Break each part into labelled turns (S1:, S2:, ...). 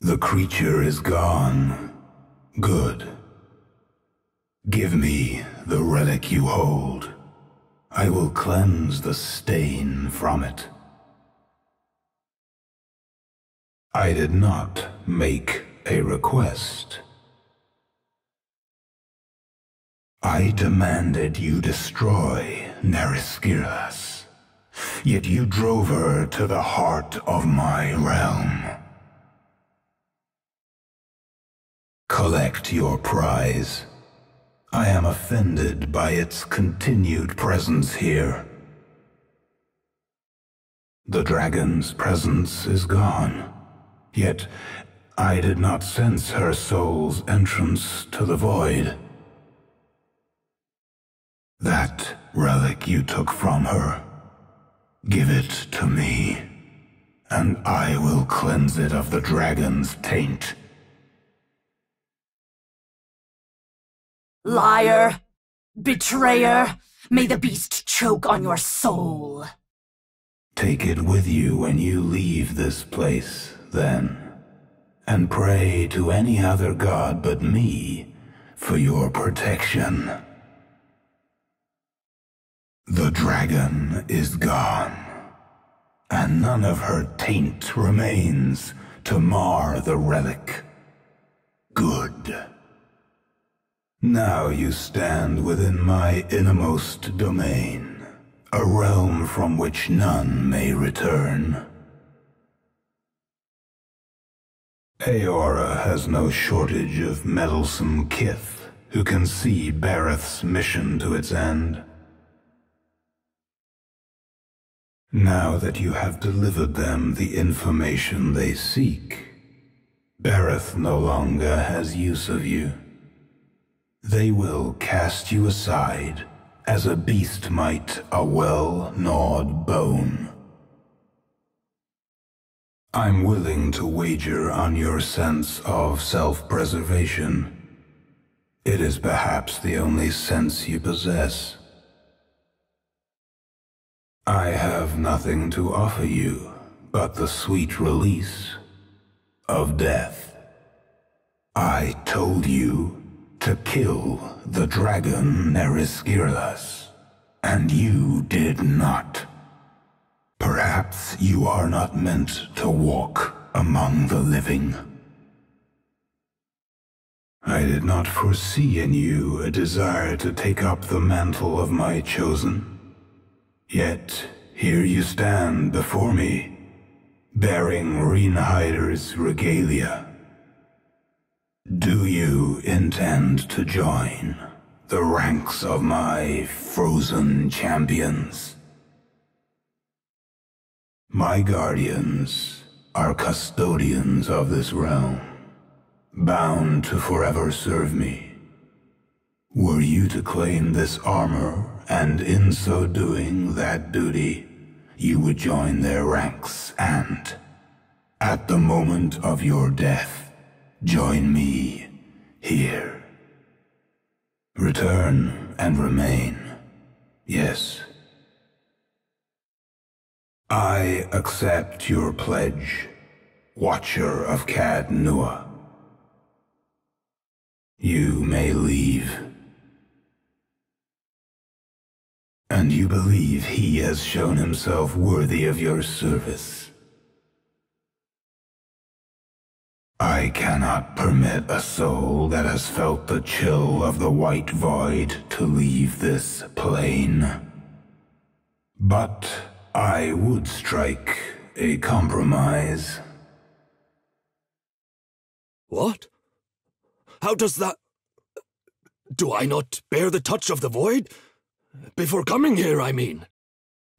S1: The creature is gone. Good. Give me the relic you hold. I will cleanse the stain from it. I did not make a request. I demanded you destroy Rymrgand, yet you drove her to the heart of my realm. Collect your prize. I am offended by its continued presence here. The dragon's presence is gone, yet I did not sense her soul's entrance to the void. That relic you took from her, give it to me, and I will cleanse it of the dragon's taint.
S2: Liar! Betrayer! May the beast choke on your soul!
S1: Take it with you when you leave this place, then, and pray to any other god but me for your protection. The dragon is gone, and none of her taint remains to mar the relic. Good. Now you stand within my innermost domain, a realm from which none may return. Eora has no shortage of meddlesome kith who can see Bareth's mission to its end. Now that you have delivered them the information they seek, Bareth no longer has use of you. They will cast you aside, as a beast might a well-gnawed bone. I'm willing to wager on your sense of self-preservation. It is perhaps the only sense you possess. I have nothing to offer you but the sweet release of death. I told you to kill the dragon Rymrgand, and you did not. Perhaps you are not meant to walk among the living. I did not foresee in you a desire to take up the mantle of my chosen. Yet here you stand before me, bearing Rynheider's regalia. Do you intend to join the ranks of my frozen champions? My guardians are custodians of this realm, bound to forever serve me. Were you to claim this armor, and in so doing that duty, you would join their ranks and, at the moment of your death, join me here. Return and remain. Yes. I accept your pledge, Watcher of Cad Nua. You may leave. And you believe he has shown himself worthy of your service. I cannot permit a soul that has felt the chill of the white void to leave this plane. But I would strike a compromise.
S3: What? How does that... Do I not bear the touch of the void? Before coming here, I mean.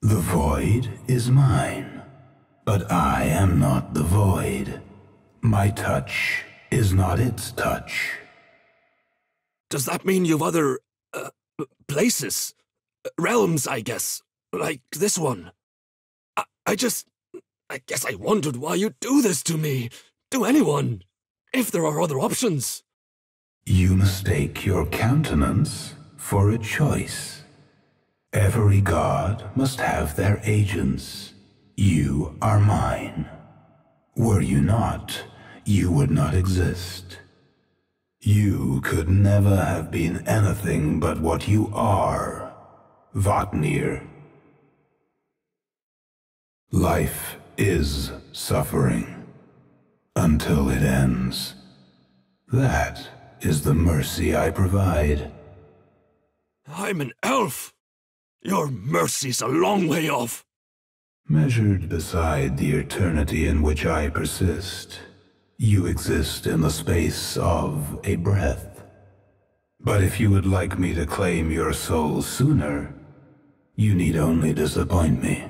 S1: The void is mine, but I am not the void. My touch is not its touch.
S3: Does that mean you've other... places? Realms, I guess. Like this one? I guess I wondered why you do this to me. To anyone. If there are other options.
S1: You mistake your countenance for a choice. Every god must have their agents. You are mine. Were you not, you would not exist. You could never have been anything but what you are, Vatnir. Life is suffering, until it ends. That is the mercy I provide.
S3: I'm an elf. Your mercy's a long way off.
S1: Measured beside the eternity in which I persist, you exist in the space of a breath. But if you would like me to claim your soul sooner, you need only disappoint me.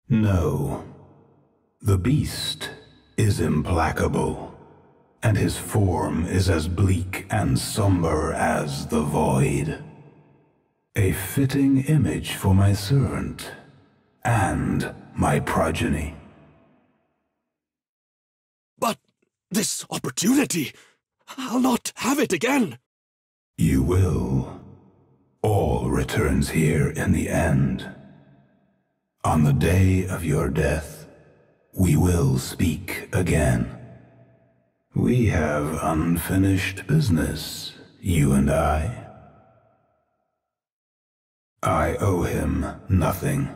S1: No, the beast is implacable, and his form is as bleak and somber as the void. A fitting image for my servant, and my progeny.
S3: But this opportunity, I'll not have it again.
S1: You will. All returns here in the end. On the day of your death, we will speak again. We have unfinished business, you and I. I owe him nothing.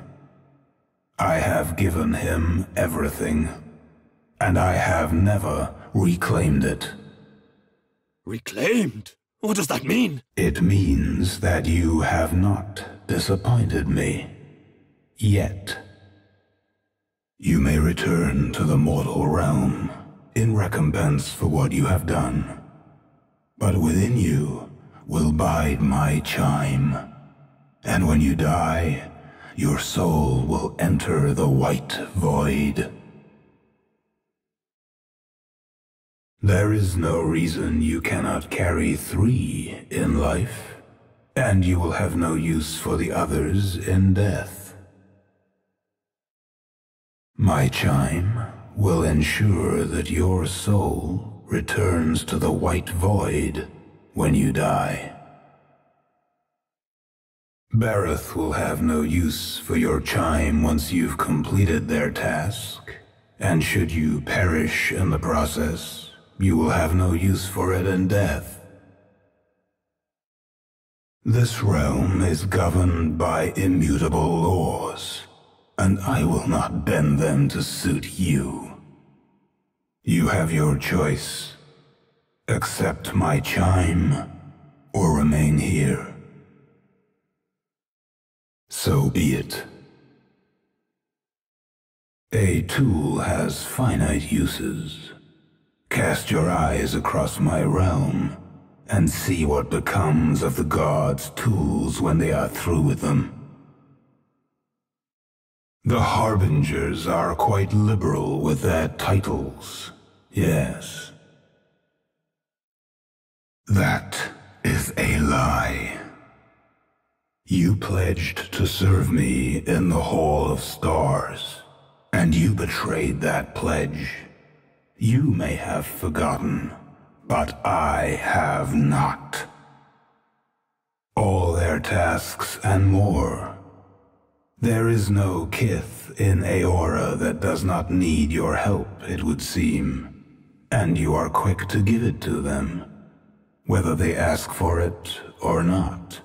S1: I have given him everything, and I have never reclaimed it.
S3: Reclaimed? What does that mean?
S1: It means that you have not disappointed me. Yet. You may return to the mortal realm in recompense for what you have done. But within you will bide my chime. And when you die, your soul will enter the white void. There is no reason you cannot carry 3 in life, and you will have no use for the others in death. My chime will ensure that your soul returns to the white void when you die. Bareth will have no use for your chime once you've completed their task, and should you perish in the process, you will have no use for it in death. This realm is governed by immutable laws, and I will not bend them to suit you. You have your choice. Accept my chime, or remain here. So be it. A tool has finite uses. Cast your eyes across my realm, and see what becomes of the gods' tools when they are through with them. The Harbingers are quite liberal with their titles, yes. That is a lie. You pledged to serve me in the Hall of Stars, and you betrayed that pledge. You may have forgotten, but I have not. All their tasks and more. There is no kith in Aora that does not need your help, it would seem, and you are quick to give it to them, whether they ask for it or not.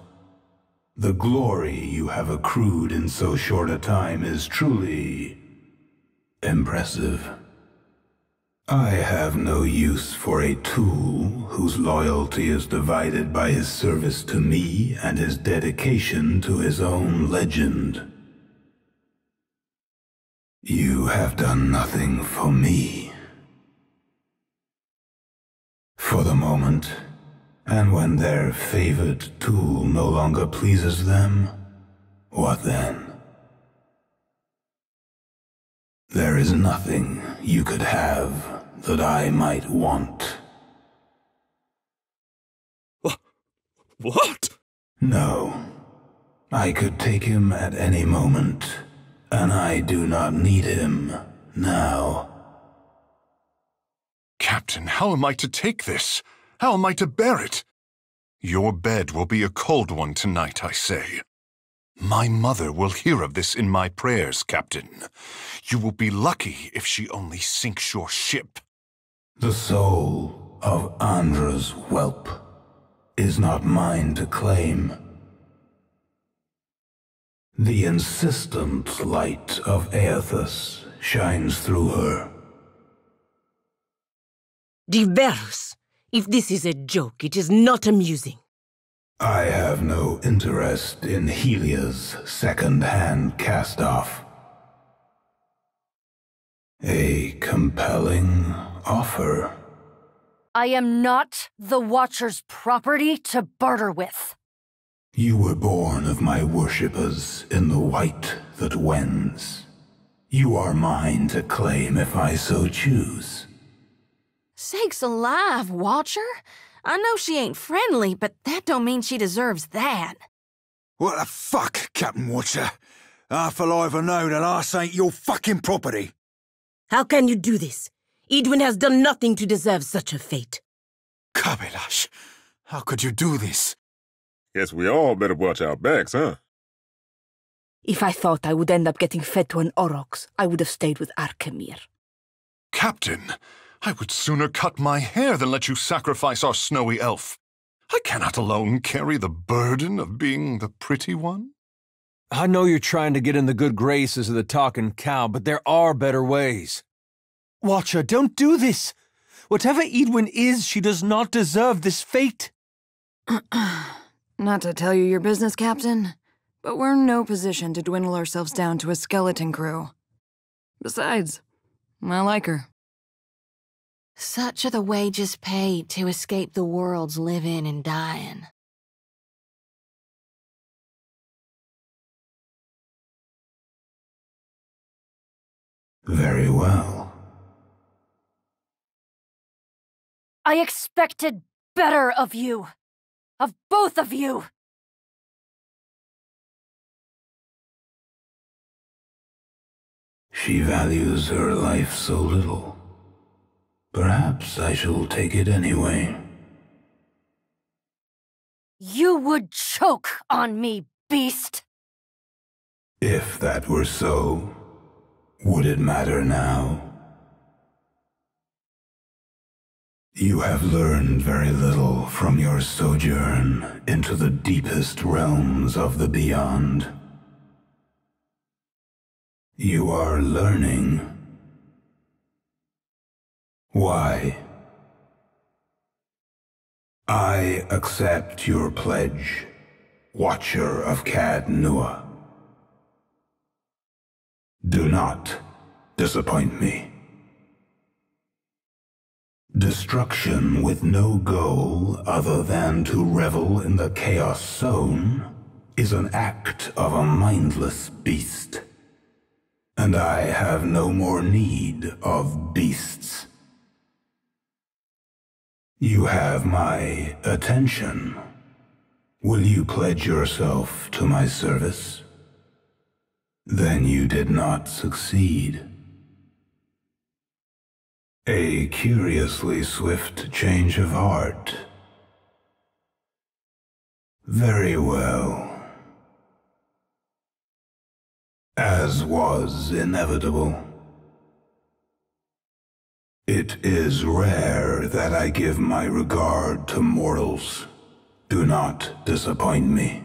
S1: The glory you have accrued in so short a time is truly impressive. I have no use for a tool whose loyalty is divided by his service to me and his dedication to his own legend. You have done nothing for me. For the moment, and when their favored tool no longer pleases them, what then? There is nothing you could have that I might want.
S3: What?
S1: No. I could take him at any moment, and I do not need him now.
S4: Captain, how am I to take this? How am I to bear it? Your bed will be a cold one tonight, I say. My mother will hear of this in my prayers, Captain. You will be lucky if she only sinks your ship.
S1: The soul of Andra's whelp is not mine to claim. The insistent light of Aethys shines through her.
S5: Diverus, if this is a joke, it is not amusing.
S1: I have no interest in Helia's second-hand cast-off. A compelling offer.
S2: I am not the Watcher's property to barter with.
S1: You were born of my worshippers in the white that wends. You are mine to claim if I so choose.
S6: Sakes alive, Watcher. I know she ain't friendly, but that don't mean she deserves that.
S7: What the fuck, Captain Watcher? Half alive I know that arse ain't your fucking property.
S5: How can you do this? Edwin has done nothing to deserve such a fate.
S7: Kabilash, how could you do this?
S8: Guess we all better watch our backs, huh?
S5: If I thought I would end up getting fed to an aurochs, I would have stayed with Arkemir.
S4: Captain, I would sooner cut my hair than let you sacrifice our snowy elf. I cannot alone carry the burden of being the pretty one.
S9: I know you're trying to get in the good graces of the talking cow, but there are better ways. Watcher, don't do this! Whatever Edwin is, she does not deserve this fate.
S6: Not to tell you your business, Captain, but we're in no position to dwindle ourselves down to a skeleton crew. Besides, I like her. Such are the wages paid to escape the world's living and dying.
S1: Very well.
S2: I expected better of you. Of both of you.
S1: She values her life so little. Perhaps I shall take it anyway.
S2: You would choke on me, beast.
S1: If that were so, would it matter now? You have learned very little from your sojourn into the deepest realms of the beyond. You are learning. Why? I accept your pledge, Watcher of Cad Nua. Do not disappoint me. Destruction with no goal other than to revel in the chaos sown is an act of a mindless beast. And I have no more need of beasts. You have my attention. Will you pledge yourself to my service? Then you did not succeed. A curiously swift change of heart. Very well. As was inevitable. It is rare that I give my regard to mortals. Do not disappoint me.